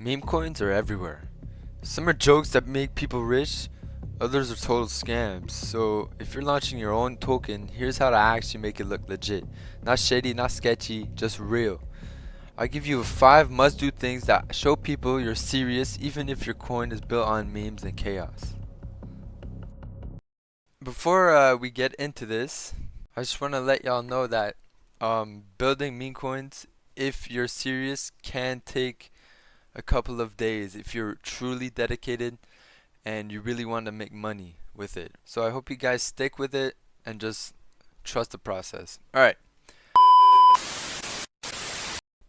Meme coins are everywhere. Some are jokes that make people rich, others are total scams. So if you're launching your own token, here's how to actually make it look legit. Not shady, not sketchy, just real. I'll give you 5 must-do things that show people you're serious even if your coin is built on memes and chaos. Before we get into this, I just want to let y'all know that building meme coins, if you're serious, can take a couple of days if you're truly dedicated and you really want to make money with it. So I hope you guys stick with it and just trust the process. Alright.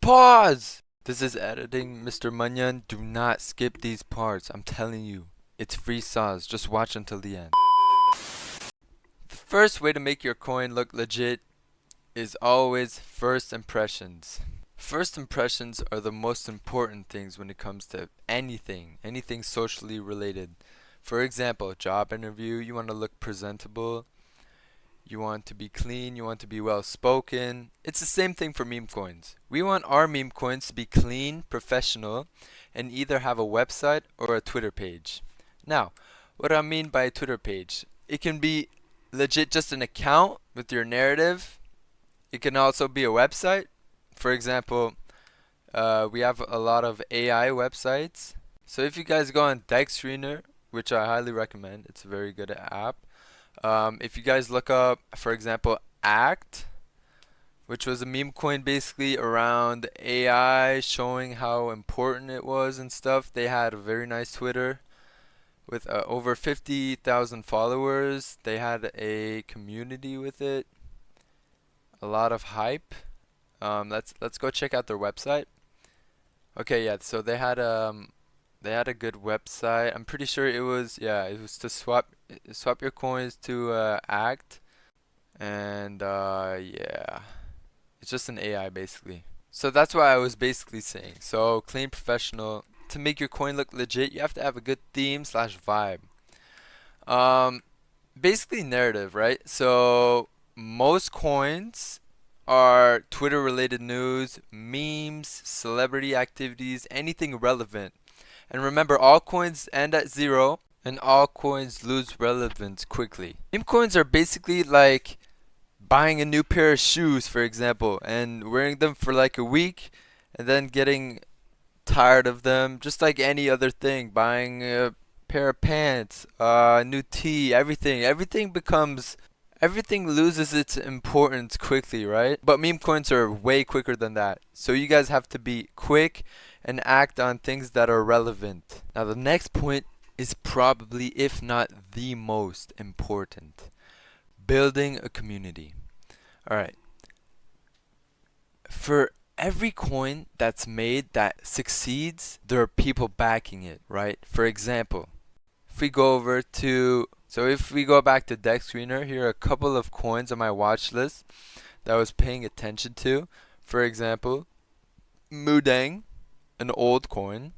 Pause! This is editing, Mr. Munyan. Do not skip these parts. I'm telling you. It's free sauce. Just watch until the end. The first way to make your coin look legit is always first impressions. First impressions are the most important things when it comes to anything socially related. For example, job interview, you want to look presentable, you want to be clean, you want to be well spoken. It's the same thing for meme coins. We want our meme coins to be clean, professional, and either have a website or a Twitter page. Now, what do I mean by a Twitter page? It can be legit just an account with your narrative. It can also be a website. For example, we have a lot of AI websites. So if you guys go on Deck Screener, which I highly recommend, it's a very good app. If you guys look up, for example, Act, which was a meme coin basically around AI showing how important it was and stuff. They had a very nice Twitter with over 50,000 followers. They had a community with it, a lot of hype. Let's go check out their website. Okay, yeah. So they had a good website. I'm pretty sure it was to swap your coins to Act, and yeah, it's just an AI basically. So that's what I was basically saying. So clean, professional. To make your coin look legit, you have to have a good theme slash vibe. Um, Basically narrative, right? So most coins are Twitter related news, memes, celebrity activities, anything relevant. And remember, all coins end at 0 and all coins lose relevance quickly. Meme coins are basically like buying a new pair of shoes, for example, and wearing them for like a week and then getting tired of them, just like any other thing. Buying a pair of pants, new tea, everything loses its importance quickly, right? But meme coins are way quicker than that. So you guys have to be quick and act on things that are relevant. Now the next point is probably, if not the most important, building a community. Alright. For every coin that's made that succeeds, there are people backing it, right? For example, if we go over to if we go back to Deck Screener, here are a couple of coins on my watch list that I was paying attention to. For example, Mudang, an old coin.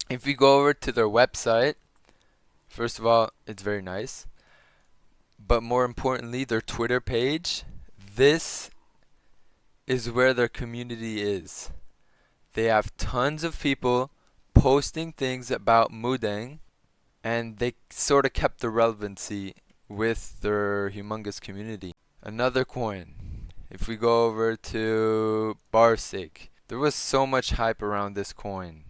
If we go over to their website, first of all, it's very nice. But more importantly, their Twitter page. This is where their community is. They have tons of people posting things about Mudang, and they sort of kept the relevancy with their humongous community. Another coin. If we go over to Barsik, there was so much hype around this coin.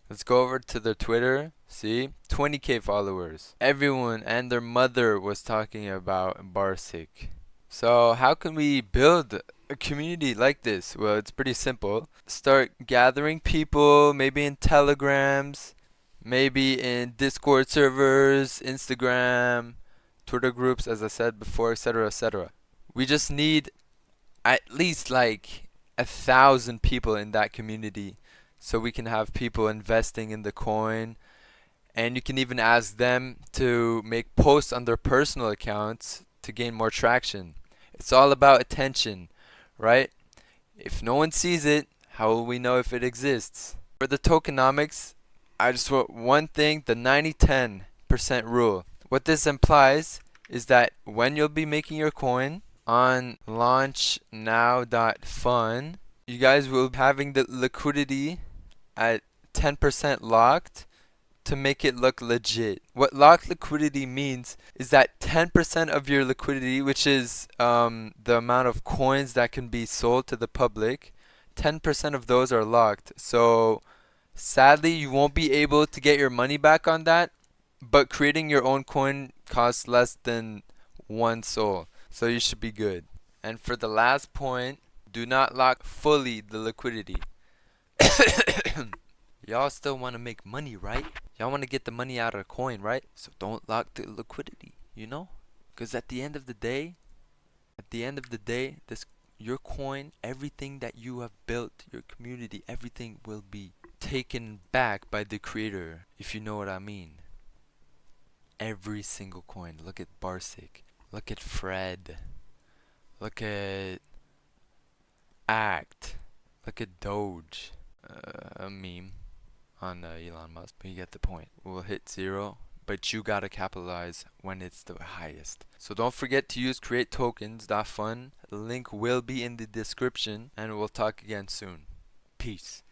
Let's go over to their Twitter. See? 20k followers. Everyone and their mother was talking about Barsik. So how can we build a community like this? Well, it's pretty simple. Start gathering people, maybe in Telegrams, maybe in Discord servers, Instagram, Twitter groups, as I said before, etc., etc. We just need at least like 1,000 people in that community so we can have people investing in the coin. And you can even ask them to make posts on their personal accounts to gain more traction. It's all about attention, right? If no one sees it, how will we know if it exists? For the tokenomics, I just wrote one thing, the 90-10% rule. What this implies is that when you'll be making your coin on launchnow.fun, you guys will be having the liquidity at 10% locked to make it look legit. What locked liquidity means is that 10% of your liquidity, which is the amount of coins that can be sold to the public, 10% of those are locked. So sadly, you won't be able to get your money back on that, but creating your own coin costs less than one soul. So you should be good. And for the last point, do not lock fully the liquidity. Y'all still want to make money, right? Y'all want to get the money out of the coin, right? So don't lock the liquidity, you know? Because at the end of the day, this your coin, everything that you have built, your community, everything will be taken back by the creator, if you know what I mean. Every single coin. Look at Barsic. Look at Fred. Look at Act. Look at Doge. A meme on Elon Musk, but you get the point. We'll hit 0, but you gotta capitalize when it's the highest. So don't forget to use createtokens.fun. The link will be in the description, and we'll talk again soon. Peace.